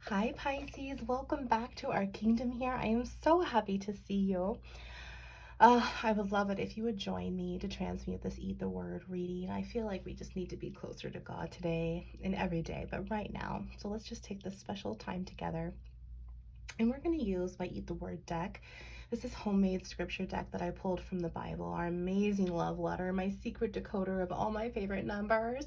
Hi Pisces, welcome back to our kingdom here. I am so happy to see you. I would love it if you would join me to transmute this Eat the Word reading. I feel like we just need to be closer to God today and every day, but right now. So let's just take this special time together. And we're going to use my Eat the Word deck. This is homemade scripture deck that I pulled from the Bible, our amazing love letter, my secret decoder of all my favorite numbers.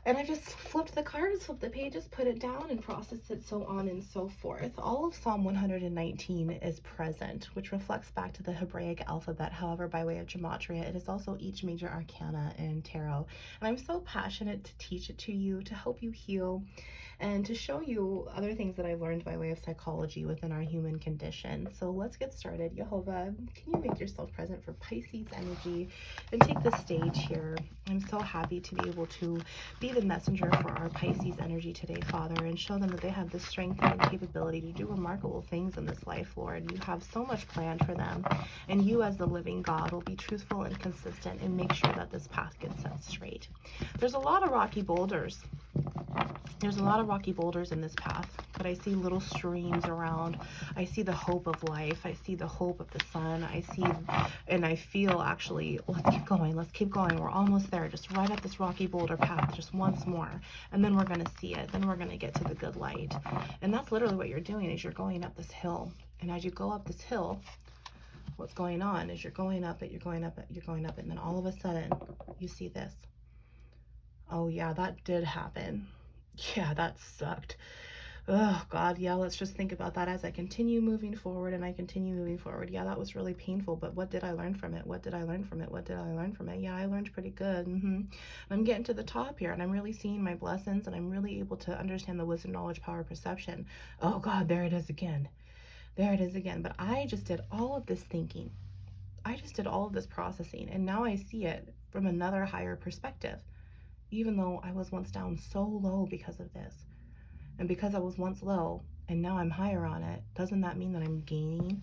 And I just flipped the cards, flipped the pages, put it down, and processed it, so on and so forth. All of Psalm 119 is present, which reflects back to the Hebraic alphabet. However, by way of Gematria, it is also each major arcana in tarot. And I'm so passionate to teach it to you, to help you heal, and to show you other things that I've learned by way of psychology within our human condition. So let's get started. Jehovah, can you make yourself present for Pisces energy and take the stage here? I'm so happy to be able to be the messenger for our Pisces energy today, Father, and show them that they have the strength and the capability to do remarkable things in this life, Lord. You have so much planned for them, and you as the living God will be truthful and consistent and make sure that this path gets set straight. There's a lot of rocky boulders. There's a lot of rocky boulders in this path, but I see little streams around. I see the hope of life. I see the hope of the sun. I see, and I feel actually, let's keep going. Let's keep going. We're almost there. Just right up this rocky boulder path, just once more. And then we're going to see it. Then we're going to get to the good light. And that's literally what you're doing is you're going up this hill. And as you go up this hill, what's going on is you're going up it, you're going up it, you're going up it. And then all of a sudden you see this. Oh yeah, that did happen. Yeah, that sucked. Oh God, yeah, let's just think about that as I continue moving forward and I continue moving forward. Yeah, that was really painful, but what did I learn from it? What did I learn from it? What did I learn from it? Yeah, I learned pretty good. I'm getting to the top here and I'm really seeing my blessings and I'm really able to understand the wisdom, knowledge, power, perception. Oh God, there it is again. There it is again. But I just did all of this thinking. I just did all of this processing and now I see it from another higher perspective. Even though I was once down so low because of this. And because I was once low and now I'm higher on it, doesn't that mean that I'm gaining?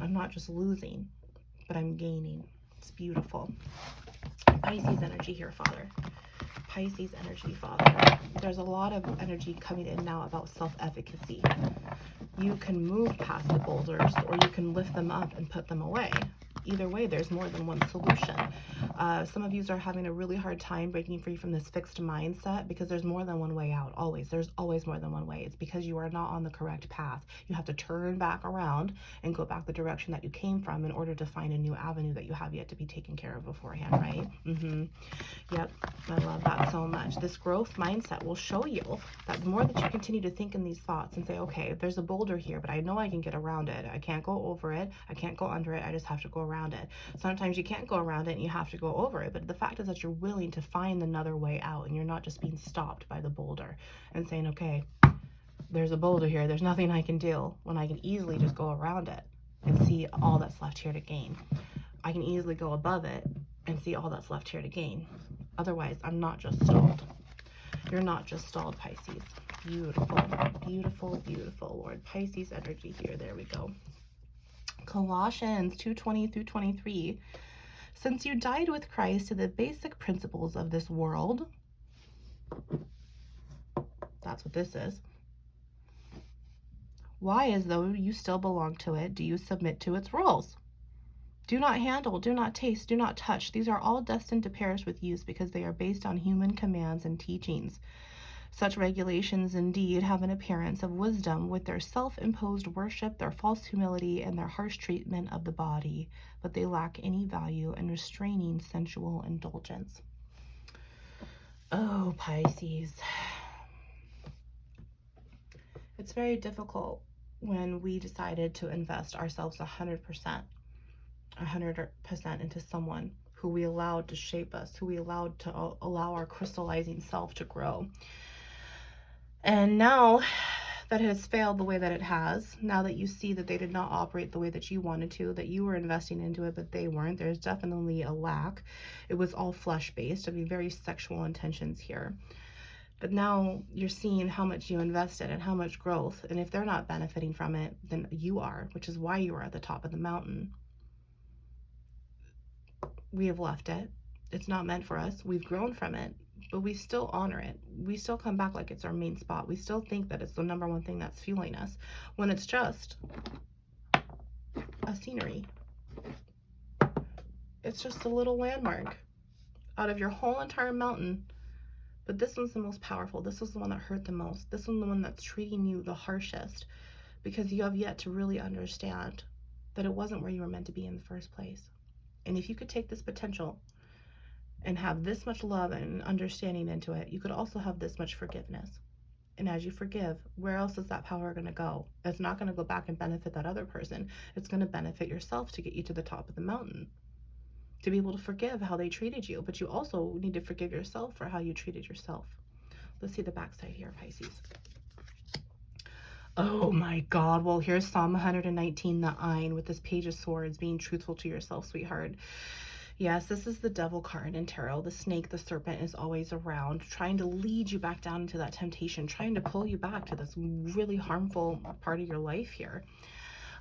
I'm not just losing, but I'm gaining. It's beautiful. Pisces energy here, Father. Pisces energy, Father. There's a lot of energy coming in now about self-efficacy. You can move past the boulders or you can lift them up and put them away. Either way, there's more than one solution. Some of you are having a really hard time breaking free from this fixed mindset because there's more than one way out. Always. There's always more than one way. It's because you are not on the correct path. You have to turn back around and go back the direction that you came from in order to find a new avenue that you have yet to be taken care of beforehand, right? Yep, I love that so much. This growth mindset will show you that the more that you continue to think in these thoughts and say, okay, there's a boulder here, but I know I can get around it. I can't go over it. I can't go under it. I just have to go around it. Sometimes you can't go around it and you have to go over it, but the fact is that you're willing to find another way out and you're not just being stopped by the boulder and saying, okay, there's a boulder here. There's nothing I can do, when I can easily just go around it and see all that's left here to gain. I can easily go above it and see all that's left here to gain. Otherwise, I'm not just stalled. You're not just stalled, Pisces. Beautiful, beautiful, beautiful, Lord. Pisces energy here. There we go. Colossians 2:20 through 23. Since you died with Christ to the basic principles of this world, that's what this is. Why, as though you still belong to it, do you submit to its rules? Do not handle, do not taste, do not touch. These are all destined to perish with use because they are based on human commands and teachings. Such regulations indeed have an appearance of wisdom with their self-imposed worship, their false humility, and their harsh treatment of the body, but they lack any value in restraining sensual indulgence. Oh, Pisces. It's very difficult when we decided to invest ourselves 100% into someone who we allowed to shape us, who we allowed to allow our crystallizing self to grow. And now that it has failed the way that it has, now that you see that they did not operate the way that you wanted to, that you were investing into it, but they weren't, there's definitely a lack. It was all flesh-based. I mean, very sexual intentions here. But now you're seeing how much you invested and how much growth. And if they're not benefiting from it, then you are, which is why you are at the top of the mountain. We have left it. It's not meant for us. We've grown from it. but we still honor it. We still come back like it's our main spot. We still think that it's the number one thing that's fueling us, when it's just a scenery. It's just a little landmark out of your whole entire mountain. But this one's the most powerful. This was the one that hurt the most. This one's the one that's treating you the harshest, because you have yet to really understand that it wasn't where you were meant to be in the first place. And if you could take this potential and have this much love and understanding into it, you could also have this much forgiveness. And as you forgive, where else is that power going to go? It's not going to go back and benefit that other person. It's going to benefit yourself to get you to the top of the mountain, to be able to forgive how they treated you. But you also need to forgive yourself for how you treated yourself. Let's see the backside here, Pisces. Oh my God. Well, here's Psalm 119, the Ein, with this Page of Swords, being truthful to yourself, sweetheart. Yes, this is the devil card in tarot. The snake, the serpent, is always around, trying to lead you back down into that temptation, trying to pull you back to this really harmful part of your life here.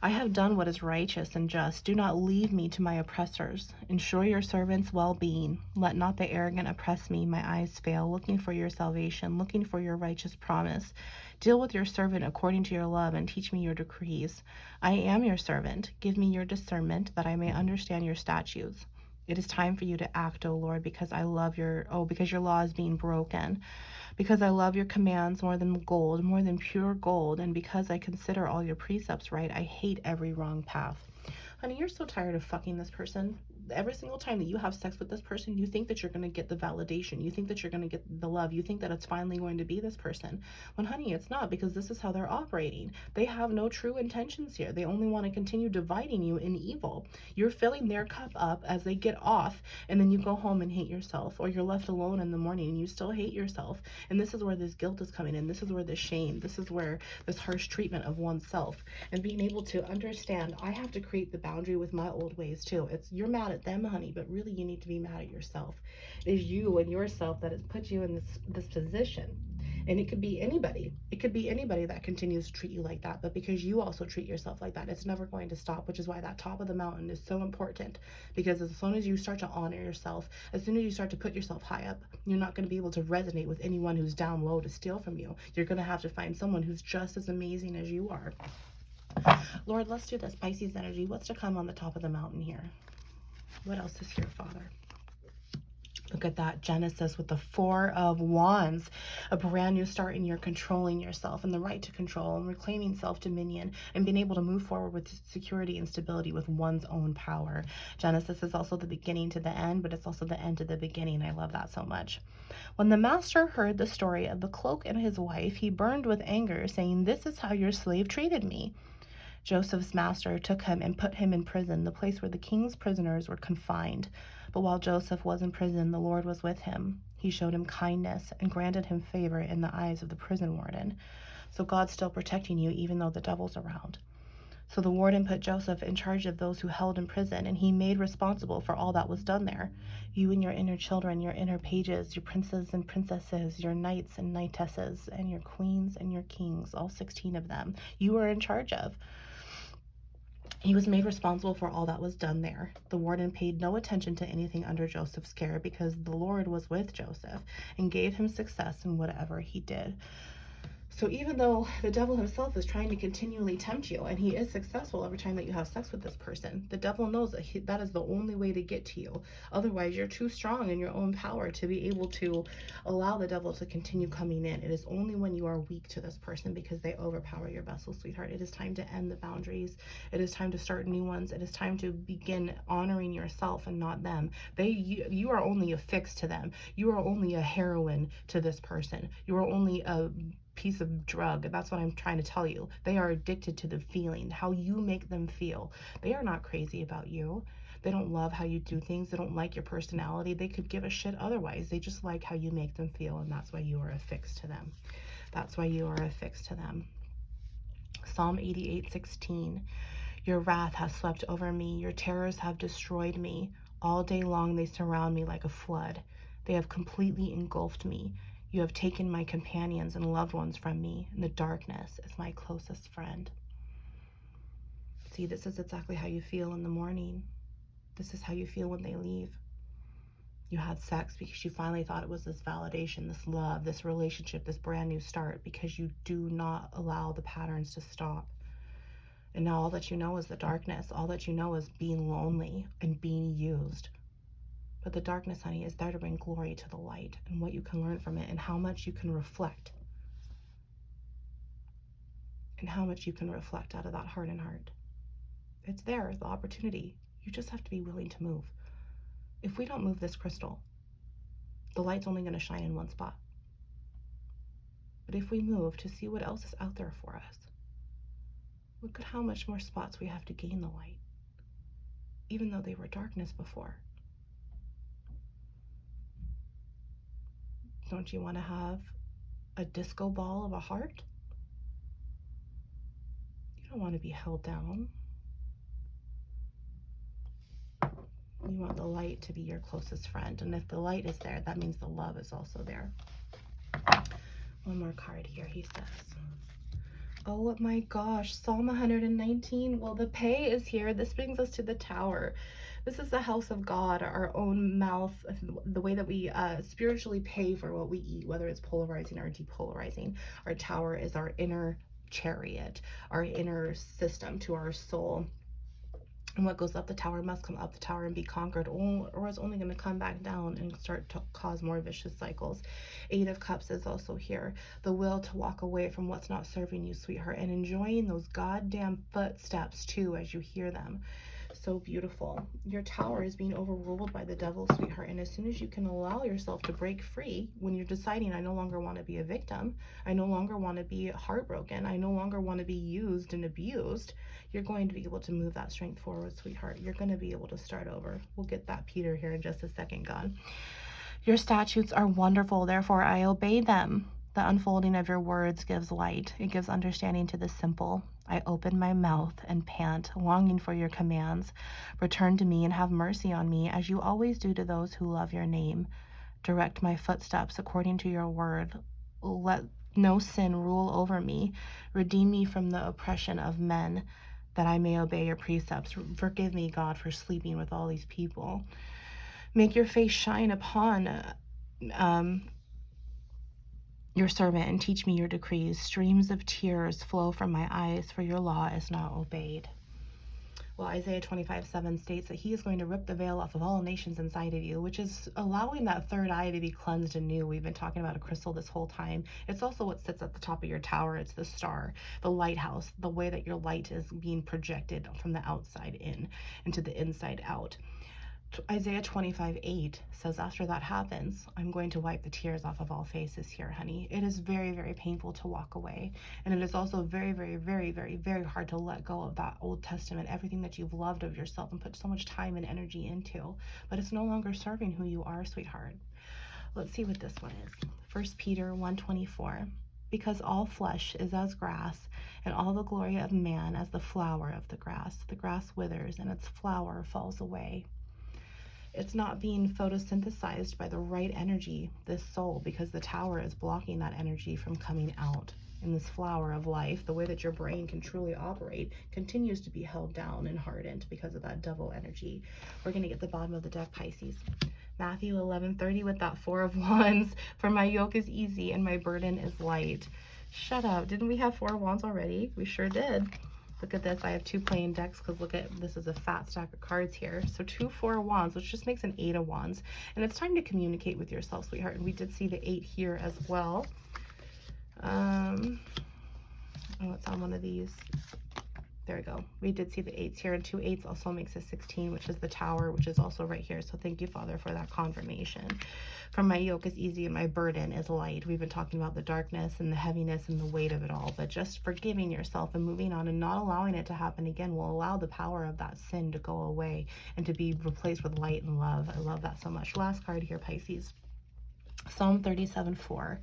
I have done what is righteous and just. Do not leave me to my oppressors. Ensure your servant's well-being. Let not the arrogant oppress me. My eyes fail, looking for your salvation, looking for your righteous promise. Deal with your servant according to your love and teach me your decrees. I am your servant. Give me your discernment that I may understand your statutes. It is time for you to act, O Lord, because I love because your law is being broken. Because I love your commands more than gold, more than pure gold, and because I consider all your precepts right, I hate every wrong path. Honey, you're so tired of fucking this person. Every single time that you have sex with this person, you think that you're going to get the validation. You think that you're going to get the love. You think that it's finally going to be this person. When, honey, it's not, because this is how they're operating. They have no true intentions here. They only want to continue dividing you in evil. You're filling their cup up as they get off, and then you go home and hate yourself, or you're left alone in the morning and you still hate yourself. And this is where this guilt is coming in. This is where the shame, this is where this harsh treatment of oneself, and being able to understand, I have to create the boundary with my old ways too. You're mad at them, honey, but really you need to be mad at yourself. It is you and yourself that has put you in this position. And it could be anybody. It could be anybody that continues to treat you like that. But because you also treat yourself like that, it's never going to stop, which is why that top of the mountain is so important. Because as soon as you start to honor yourself, as soon as you start to put yourself high up, you're not going to be able to resonate with anyone who's down low to steal from you. You're going to have to find someone who's just as amazing as you are. Lord, let's do this. Pisces energy. What's to come on the top of the mountain here? What else is here, Father? Look at that, Genesis with the Four of Wands, a brand new start in your controlling yourself and the right to control and reclaiming self-dominion and being able to move forward with security and stability with one's own power. Genesis is also the beginning to the end, but it's also the end to the beginning. I love that so much. When the master heard the story of the cloak and his wife, he burned with anger, saying, "This is how your slave treated me." Joseph's master took him and put him in prison, the place where the king's prisoners were confined. But while Joseph was in prison, the Lord was with him. He showed him kindness and granted him favor in the eyes of the prison warden. So God's still protecting you even though the devil's around. So the warden put Joseph in charge of those who held in prison, and he made responsible for all that was done there. You and your inner children, your inner pages, your princes and princesses, your knights and knightesses, and your queens and your kings, all 16 of them, you were in charge of. He was made responsible for all that was done there. The warden paid no attention to anything under Joseph's care because the Lord was with Joseph and gave him success in whatever he did. So even though the devil himself is trying to continually tempt you, and he is successful every time that you have sex with this person, the devil knows that that is the only way to get to you. Otherwise, you're too strong in your own power to be able to allow the devil to continue coming in. It is only when you are weak to this person because they overpower your vessel, sweetheart. It is time to end the boundaries. It is time to start new ones. It is time to begin honoring yourself and not them. You are only a fix to them. You are only a heroine to this person. You are only a piece of drug. That's what I'm trying to tell you. They are addicted to the feeling, how you make them feel. They are not crazy about you. They don't love how you do things. They don't like your personality. They could give a shit otherwise. They just like how you make them feel, and that's why you are a fix to them. That's why you are a fix to them. Psalm 88:16. Your wrath has swept over me. Your terrors have destroyed me. All day long they surround me like a flood. They have completely engulfed me. You have taken my companions and loved ones from me, and the darkness is my closest friend. See, this is exactly how you feel in the morning. This is how you feel when they leave. You had sex because you finally thought it was this validation, this love, this relationship, this brand new start, because you do not allow the patterns to stop. And now all that you know is the darkness. All that you know is being lonely and being used. But the darkness, honey, is there to bring glory to the light and what you can learn from it and how much you can reflect. And how much you can reflect out of that hardened heart. It's there, the opportunity. You just have to be willing to move. If we don't move this crystal, the light's only going to shine in one spot. But if we move to see what else is out there for us, look at how much more spots we have to gain the light, even though they were darkness before. Don't you want to have a disco ball of a heart? You don't want to be held down. You want the light to be your closest friend. And if the light is there, that means the love is also there. One more card here, he says. Oh my gosh, Psalm 119. Well, the pay is here. This brings us to the Tower. This is the house of God, our own mouth, the way that we spiritually pay for what we eat, whether it's polarizing or depolarizing. Our Tower is our inner chariot, our inner system to our soul. And what goes up the tower must come up the tower and be conquered, or it's only going to come back down and start to cause more vicious cycles. 8 of Cups is also here. The will to walk away from what's not serving you, sweetheart, and enjoying those goddamn footsteps too as you hear them. So beautiful. Your Tower is being overruled by the devil, sweetheart. And as soon as you can allow yourself to break free, when you're deciding, I no longer want to be a victim, I no longer want to be heartbroken, I no longer want to be used and abused, you're going to be able to move that strength forward, sweetheart. You're going to be able to start over. We'll get that Peter here in just a second, God. Your statutes are wonderful, therefore I obey them. The unfolding of your words gives light. It gives understanding to the simple. I open my mouth and pant, longing for your commands. Return to me and have mercy on me, as you always do to those who love your name. Direct my footsteps according to your word. Let no sin rule over me. Redeem me from the oppression of men, that I may obey your precepts. Forgive me, God, for sleeping with all these people. Make your face shine upon your servant and teach me your decrees. Streams of tears flow from my eyes, for your law is not obeyed. Well, Isaiah 25:7 states that he is going to rip the veil off of all nations inside of you, which is allowing that third eye to be cleansed anew. We've been talking about a crystal this whole time. It's also what sits at the top of your tower. It's the star, the lighthouse, the way that your light is being projected from the outside in into the inside out. Isaiah 25:8 says, after that happens, I'm going to wipe the tears off of all faces here, honey. It is very, very painful to walk away. And it is also very, very, very, very, very hard to let go of that Old Testament, everything that you've loved of yourself and put so much time and energy into. But it's no longer serving who you are, sweetheart. Let's see what this one is. 1 Peter 1:24. Because all flesh is as grass, and all the glory of man as the flower of the grass. The grass withers, and its flower falls away. It's not being photosynthesized by the right energy, this soul, because the tower is blocking that energy from coming out. And this flower of life, the way that your brain can truly operate, continues to be held down and hardened because of that devil energy. We're going to get the bottom of the deck, Pisces. Matthew 11:30 with that 4 of Wands. For my yoke is easy and my burden is light. Shut up. Didn't we have 4 of Wands already? We sure did. Look at this. I have 2 plain decks because look at this is a fat stack of cards here. So 2 4 of Wands, which just makes an 8 of Wands. And it's time to communicate with yourself, sweetheart. And we did see the 8 here as well. Oh, it's on one of these. There we go. We did see the 8s here, and 2 8s also makes a 16, which is the tower, which is also right here. So thank you, Father, for that confirmation. For my yoke is easy and my burden is light. We've been talking about the darkness and the heaviness and the weight of it all, but just forgiving yourself and moving on and not allowing it to happen again will allow the power of that sin to go away and to be replaced with light and love. I love that so much. Last card here, Pisces. Psalm 37:4.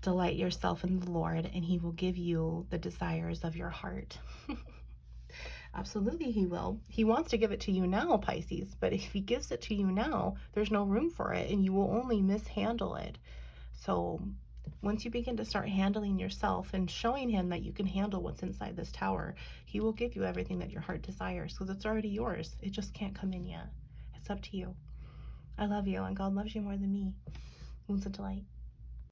Delight yourself in the Lord, and he will give you the desires of your heart. Absolutely, he will. He wants to give it to you now, Pisces, but if he gives it to you now, there's no room for it, and you will only mishandle it. So once you begin to start handling yourself and showing him that you can handle what's inside this tower, he will give you everything that your heart desires, because it's already yours. It just can't come in yet. It's up to you. I love you, and God loves you more than me. Wounds into light.